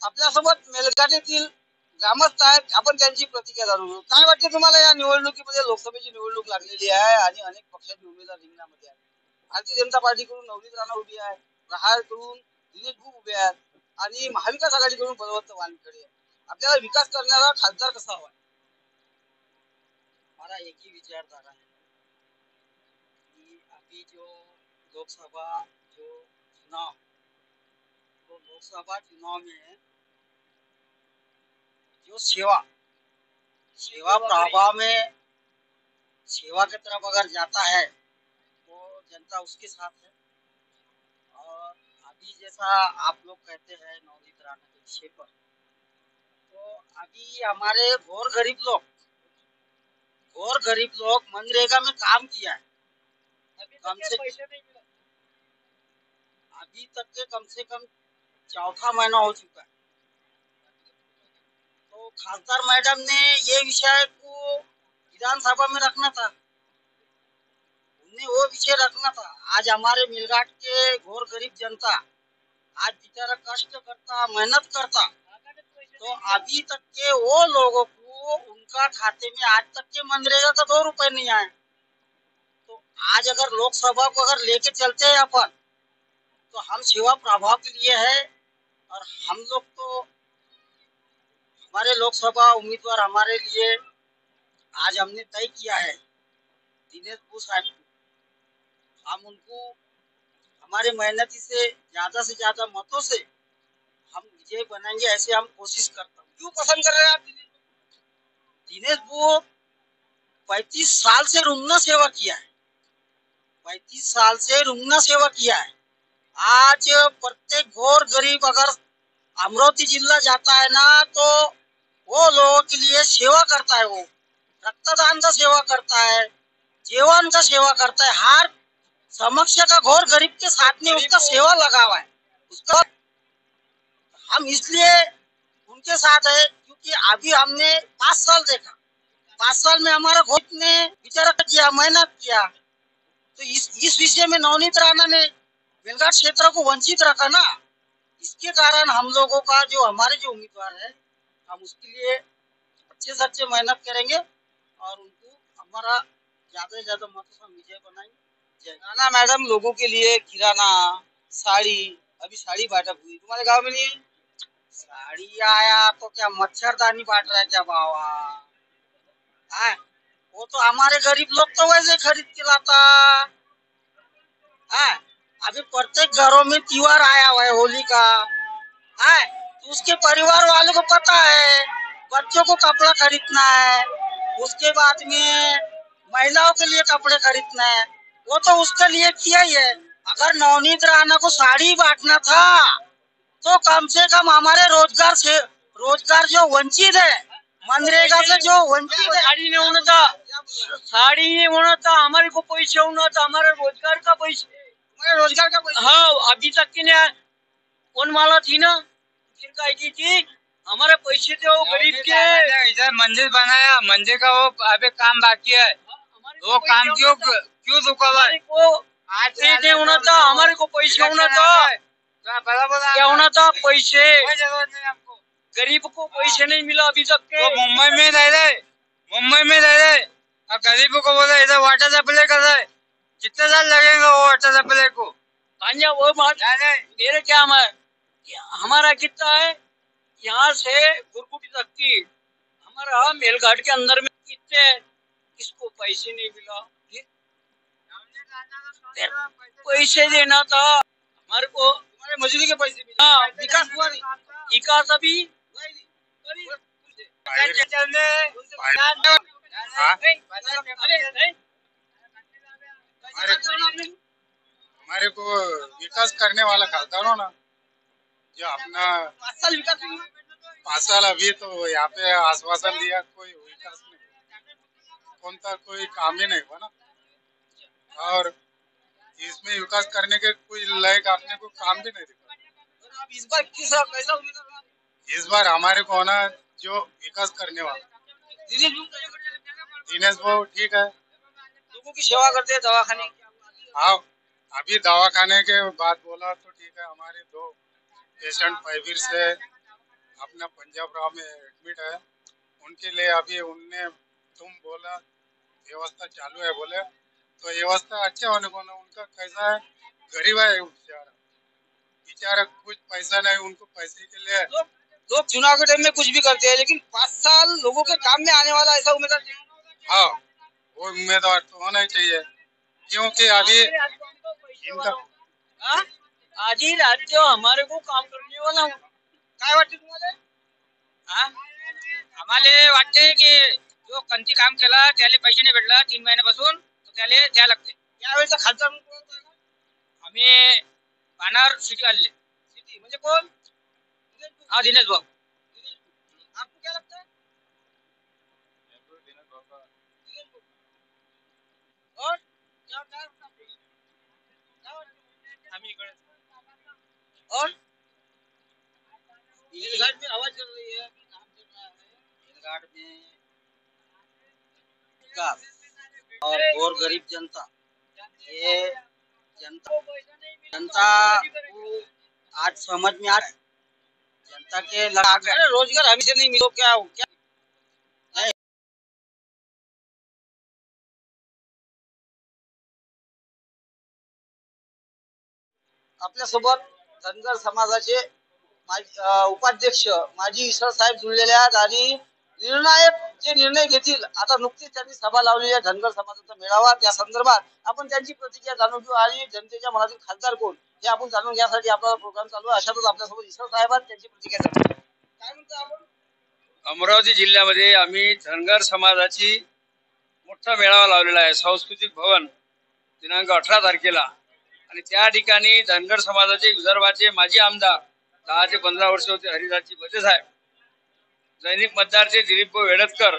आपल्यासोबत मेलघाटातील ग्रामस्थ आहेत, आपण त्यांची प्रतिक्रिया जाणून घेऊ. काय वाटते तुम्हाला या निवडणुकीमध्ये? लोकसभेची निवडणूक लागलेली आहे आणि अनेक पक्षाचे उमेदवार रिंगणामध्ये आहेत. भारतीय जनता पार्टीकडून नवनीत राणा उभी आहे, प्रहारकडून दिनेश बुक उभे आहेत आणि महाविकास आघाडीकडून बळवंत वानखेडे. आपल्याला विकास करणारा खासदार कसा हवा? हमारा एक ही विचारधारा है कि अभी जो लोकसभा जो चुनाव तो लोकसभा चुनाव में जो सेवा सेवा प्रभाव में सेवा की तरफ अगर जाता है तो जनता उसके साथ है। और अभी जैसा आप लोग कहते हैं नवनीत राणा के विषय पर, तो अभी हमारे और गरीब लोग मनरेगा में काम किया है। अभी तक के कम से कम चौथा महीना हो चुका है। तो खासदार मैडम ने ये विषय को विधानसभा में रखना था, उन्हें वो विषय रखना था। आज हमारे मिलघाट के घोर गरीब जनता आज बेचारा कष्ट करता, मेहनत करता, तो अभी तक के वो लोगों को उनका खाते में आज तक के मनरेगा का 2 रुपए नहीं आए। तो आज अगर लोकसभा को अगर लेके चलते हैं अपन, तो हम सेवा प्रभाव के लिए है। और हम लोग तो हमारे लोकसभा उम्मीदवार हमारे लिए आज हमने तय किया है दिनेश बू साहब को। हम उनको हमारे मेहनती से ज्यादा मतों से हम विजय बनाएंगे, ऐसे हम कोशिश करते हैं। क्यों पसंद कर रहे हैं आप दिनेश बू? 35 साल से रुग्ण सेवा किया है, 35 साल से रुग्ण सेवा किया है। आज प्रत्येक घोर गरीब अगर अमरावती जिला जाता है ना, तो वो लोगों के लिए सेवा करता है। वो रक्तदान का सेवा करता है, जीवन का सेवा करता है। हर समस्या का घोर गरीब के साथ में उसका सेवा लगा हुआ है। उसका हम इसलिए उनके साथ है क्योंकि अभी हमने 5 साल देखा, 5 साल में हमारा घोट ने बेचारा किया, मेहनत किया। तो इस विषय में नवनीत राणा ने मेलघाट क्षेत्र को वंचित रखा ना। इसके कारण हम लोगों का जो हमारे जो उम्मीदवार है, हम उसके लिए अच्छे से अच्छे मेहनत करेंगे और उनको हमारा ज्यादा से ज्यादा मतों से विजय बनाएंगे। राणा मैडम लोगों के लिए किराना, साड़ी, अभी साड़ी बांटा हुई तुम्हारे गांव में नहीं? साड़ी आया तो क्या मच्छरदानी बांट रहा है क्या बाबा? है वो तो हमारे गरीब लोग तो वैसे खरीद के लाता है। अभी प्रत्येक घरों में त्योहार आया हुआ है होली का, है तो उसके परिवार वालों को पता है बच्चों को कपड़ा खरीदना है, उसके बाद में महिलाओं के लिए कपड़े खरीदना है, वो तो उसके लिए किया ही है। अगर नवनीत राणा को साड़ी बांटना था तो कम से कम हमारे रोजगार जो वंचित है, मनरेगा से जो वंचित है, साड़ी नहीं होना था, साड़ी नहीं होना था, हमारे को पैसे होना था, हमारे रोजगार का पैसे, हमारे रोजगार का पैसे। हाँ अभी तक की ने कौन माला थी ना, फिर काय की थी हमारे पैसे थे वो गरीब के। इधर मंदिर बनाया, मंदिर का वो अभी काम बाकी है, वो काम क्यों रुका हुआ है? आज नहीं होना था, हमारे को पैसे होना था, क्या होना था? पैसे गरीब को पैसे नहीं मिला अभी तक के। तो मुंबई में रह रहे और गरीबों को बोले इधर वाटर सप्लाई कर रहे, कितने साल लगेंगे वो वाटर सप्लाई को? वो बात मेरे क्या हमारा कितना है यहाँ से गुरकुटी तक की, हमारा मेलघाट के अंदर में कितने है, किसको पैसे नहीं मिला? पैसे देना था हमारे को, हमारे मजदूरी के पैसे मिले। हाँ विकास हुआ नहीं, विकास अभी हमारे को विकास करने वाला खासदार हो ना, जो अपना 5 साल अभी तो यहाँ पे आश्वासन दिया, कोई विकास नहीं, कौन सा कोई काम ही नहीं हुआ ना। और इसमें विकास करने के कोई लायक आपने को काम भी नहीं दिखा। इस बार कैसा इस बार हमारे को ना जो विकास करने वाला दिनेश भाऊ ठीक है, लोगों की सेवा करते हैं, दवाखाने। हाँ अभी दवाखाने के बात बोला तो ठीक है, हमारे 2 पेशेंट 5 से अपना पंजाब राव में एडमिट है। उनके लिए अभी उनने तुम बोला व्यवस्था चालू है बोले, तो व्यवस्था अच्छा होने को ना। उनका कैसा है, गरीब है बेचारा कुछ पैसा नहीं, उनको पैसे के लिए लोग चुनाव के टाइम में कुछ भी करते हैं, लेकिन 5 साल लोगों के काम में आने वाला ऐसा उम्मीदवार नहीं। हाँ, वो उम्मीदवार तो होना ही चाहिए, क्योंकि अभी इनका आधी राज्य हमारे को काम करने वाला हूँ। काय वाटते तुम्हाला? आम्हाला वाटते की जो कंती काम केला त्याला पैसे नाही भेटला 3 महिन्यापासून, तर त्याला द्या लागते। यावेळेचा खासदार आम्ही पानार सिटी आले। सिटी म्हणजे कोण? हाँ दिनेश भाऊ। आपको क्या लगता है? और क्या और घाट में आवाज चल रही है, काम चल रहा है घाट में विकास और गरीब जनता, ये जनता को आज समझ में आ रहा है। जनता के रोजगार हमसे नहीं मिलो क्या आपल्या सोबत धनगर समाजाचे उपाध्यक्ष माजी ईश्वर साहेब जुळलेले आहेत आणि निर्णायक जे निर्णय घेतील, आता नुकतीच त्यांनी सभा लावलेली आहे धनगर समाजाचा मेळावा, त्या संदर्भात आपण त्यांची प्रतिक्रिया जाणून घेऊ आणि जनतेच्या मनातील खासदार कोण हे आपण जाणून घेण्यासाठी आपला प्रोग्राम चालू आहे। अशातच आपल्यासोबत ईश्वर साहेब आहेत, त्यांची प्रतिक्रिया जाणून घेऊ। काय म्हणता आपण? अमरावती जिल्ह्यामध्ये आम्ही धनगर समाजाची मोठा मेळावा लावलेला आहे, सांस्कृतिक भवन दिनांक 18 तारखेला। आणि त्या ठिकाणी धनगर समाजाचे विदर्भाचे माजी आमदार 10 ते 15 वर्ष होते हरिदासजी बचे साहेब, दैनिक मतदारचे दिलीप वेडतकर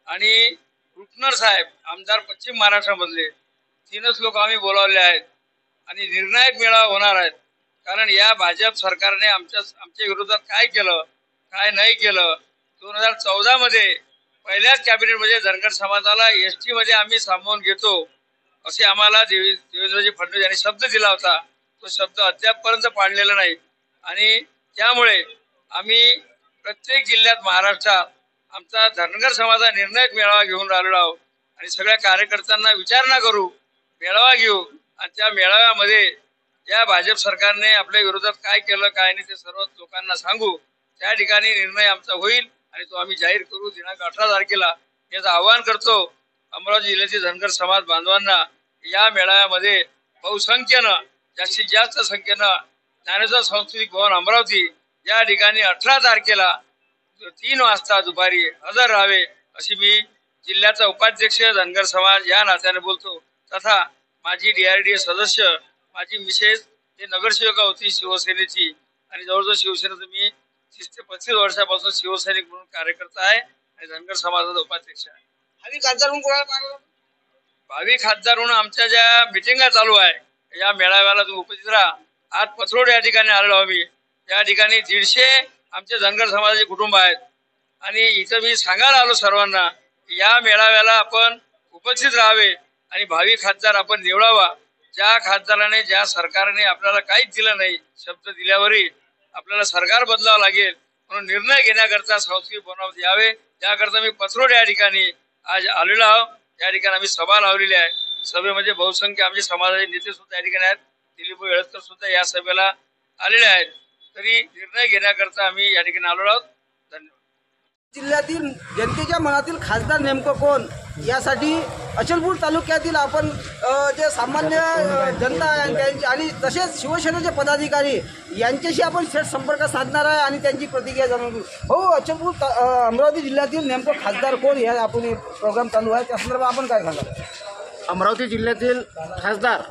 आणि रुपनर साहेब आमदार पश्चिम महाराष्ट्रामधले, 3च लोक आम्ही बोलावले आहेत आणि निर्णायक मेळावा होणार आहेत। कारण या भाजप सरकारने आमच्या विरोधात काय केलं काय नाही केलं। 2014 मध्ये पहिल्याच कॅबिनेट मध्ये धनगर समाजाला एसटी मध्ये आम्ही सामावून घेतो असे आम्हाला देवेंद्रजी फडणवीस यांनी शब्द दिला होता, तो शब्द अद्यापपर्यंत पाळलेला नाही। आणि त्यामुळे आम्ही प्रत्येक जिल्ह्यात महाराष्ट्रात आमचा धनगर समाजा निर्णायक मेळावा घेऊन राहिलो आहोत आणि सगळ्या कार्यकर्त्यांना विचारणा करू, मेळावा घेऊ आणि त्या मेळाव्यामध्ये या भाजप सरकारने आपल्या विरोधात काय केलं काय नाही ते सर्व लोकांना सांगू। त्या ठिकाणी निर्णय आमचा होईल आणि तो आम्ही जाहीर करू दिनांक 18 तारखेला। याचं आवाहन करतो अमरावती जिल्ह्यातील धनगर समाज बांधवांना, या मेळाव्यामध्ये बहुसंख्येनं जास्तीत जास्त संख्येनं ज्ञानेश्वर सांस्कृतिक भवन अमरावती या ठिकाणी 18 तारखेला 3 वाजता दुपारी हजर राहावे अशी मी जिल्ह्याचा उपाध्यक्ष धनगर समाज या नात्याने बोलतो। तथा माझी DRDA सदस्य माझी मिसेस हे नगरसेविका होती शिवसेनेची आणि जवळजवळ शिवसेनेचं मी 30 ते 35 वर्षापासून शिवसैनिक म्हणून कार्यकर्ता आहे आणि धनगर समाजाचा उपाध्यक्ष आहे। भावी खासदार म्हणून आमच्या ज्या मिटिंगा चालू आहे या मेळाव्याला तुम्ही उपस्थित राहा। आज पथरोड या ठिकाणी आलेलो आम्ही, या ठिकाणी 150 आमचे धनगर समाजाचे कुटुंब आहेत आणि इथं मी सांगायला आलो सर्वांना या मेळाव्याला आपण उपस्थित राहावे आणि भावी खासदार आपण निवडावा। ज्या खासदाराने ज्या सरकारने आपल्याला काहीच दिलं नाही, शब्द दिल्यावरही आपल्याला सरकार बदलावं लागेल म्हणून निर्णय घेण्याकरता सांस्कृतिक भवनात यावे, त्याकरता मी पथरोड या ठिकाणी आज आलेलो आहोत। या ठिकाणी आम्ही सभा लावलेली आहे, सभेमध्ये बहुसंख्य आमचे समाजाचे नेते सुद्धा या ठिकाणी आहेत, दिलीप वेळतकर सुद्धा या सभेला आलेले आहेत। तरी निर्णय घेण्याकरता आम्ही या ठिकाणी आलेलो आहोत। धन्यवाद। जिल्ह्यातील जनतेच्या मनातील खासदार नेमकं कोण यासाठी अचलपूर तालुक्यातील आपण जे सामान्य जनता आणि तसेच शिवसेनेचे पदाधिकारी यांच्याशी आपण थेट संपर्क साधणार आहे आणि त्यांची प्रतिक्रिया जाणून घेऊ। हो, अचलपूर अमरावती जिल्ह्यातील नेमकं खासदार कोण या आपण प्रोग्राम चालू आहे, त्या संदर्भात आपण काय सांगाल? अमरावती जिल्ह्यातील खासदार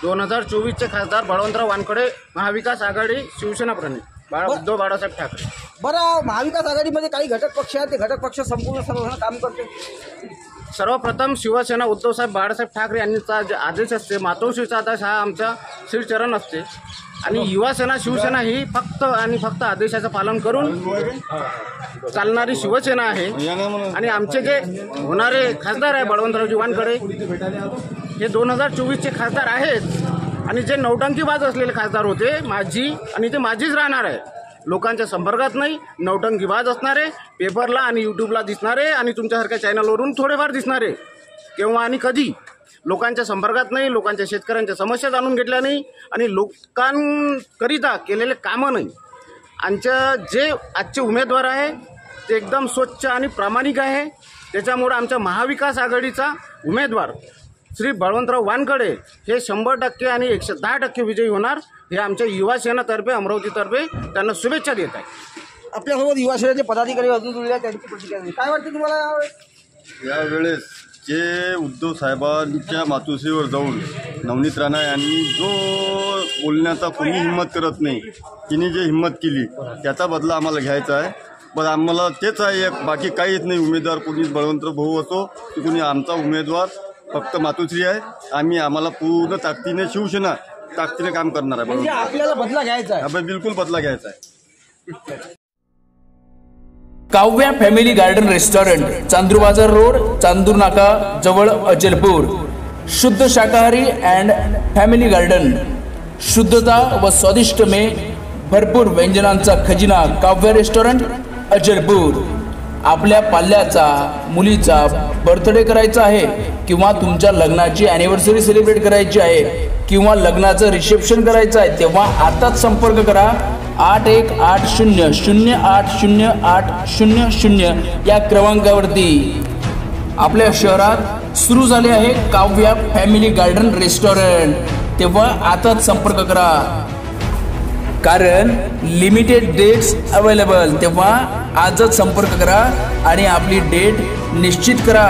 2024चे खासदार बळवंतराव वानखडे, महाविकास आघाडी शिवसेना प्रणित उद्धव बाळासाहेब ठाकरे। बरं, महाविकास आघाडीमध्ये काही घटक पक्ष आहेत, ते घटक पक्ष संपूर्ण सर्वजण काम करते। सर्वप्रथम शिवसेना उद्धवसाहेब बाळासाहेब ठाकरे यांचा जे आदेश असते, मातोश्रीचा आदेश हा आमचा श्रीचरण असते आणि युवासेना शिवसेना ही फक्त आणि फक्त आदेशाचं पालन करून चालणारी शिवसेना आहे। आणि आमचे जे होणारे खासदार आहे बळवंतरावजी वानखडे हे 2024चे खासदार आहेत आणि जे नौटंकीबाज असलेले खासदार होते माजी आणि ते माजीच राहणार आहे। लोकांच्या संपर्कात नाही, नौटंकीबाज असणारे, पेपरला आणि यूट्यूबला दिसणारे आणि तुमच्यासारख्या चॅनलवरून थोडेफार दिसणारे, केव्हा आणि कधी लोकांच्या संपर्कात नाही, लोकांच्या शेतकऱ्यांच्या समस्या जाणून घेतल्या नाही आणि लोकांकरिता केलेले कामं नाही. आमच्या जे आजचे उमेदवार आहे ते एकदम स्वच्छ आणि प्रामाणिक आहे. त्याच्यामुळं आमच्या महाविकास आघाडीचा उमेदवार श्री बळवंतराव वानखडे हे 100% आणि 110% विजयी होणार, हे आमच्या युवासेनातर्फे अमरावतीतर्फे त्यांना शुभेच्छा देत आहे. आपल्यासोबत युवासेनेचे पदाधिकारी अजून जुळले आहेत, त्यांची प्रतिक्रिया आहे. काय वाटतं तुम्हाला? यावेळेस जे उद्धव साहेबांच्या मातोश्रीवर जाऊन नवनीत राणा यांनी जो बोलण्याचा कोणी हिंमत करत नाही, तिने जे हिंमत केली त्याचा बदला आम्हाला घ्यायचा आहे. पण आम्हाला तेच आहे, बाकी काहीच नाही. उमेदवार कोणी बळवंतराव भाऊ असो की कोणी आमचा उमेदवार फक्त मातोश्री आहे. आम्हाला पूर्ण ताकदीने शिवसेना ताकदीने काम करणार आहे. म्हणजे आपल्याला बदला घ्यायचा आहे. बिलकुल बदला घ्यायचा आहे. Kavya family garden restaurant, Chandur बाजार रोड, चांदूर नाका जवळ, अचलपूर. शुद्ध शाकाहारी एंड फॅमिली गार्डन, शुद्धता व स्वादिष्ट में भरपूर व्यंजनांचा खजिना. काव्या रेस्टोरेंट, अचलपूर. आपल्या पाल्याचा, मुलीचा बर्थडे करायचा आहे किंवा तुमच्या लग्नाची ॲनिव्हर्सरी सेलिब्रेट करायची आहे किंवा लग्नाचं रिसेप्शन करायचं आहे, तेव्हा आताच संपर्क करा 8180080800 या क्रमांकावरती. आपल्या शहरात सुरू झाले आहे काव्या फॅमिली गार्डन रेस्टोरेंट, तेव्हा आताच संपर्क करा, कारण लिमिटेड डेट्स अवेलेबल. तेव्हा आजच संपर्क करा आणि आपली डेट निश्चित करा.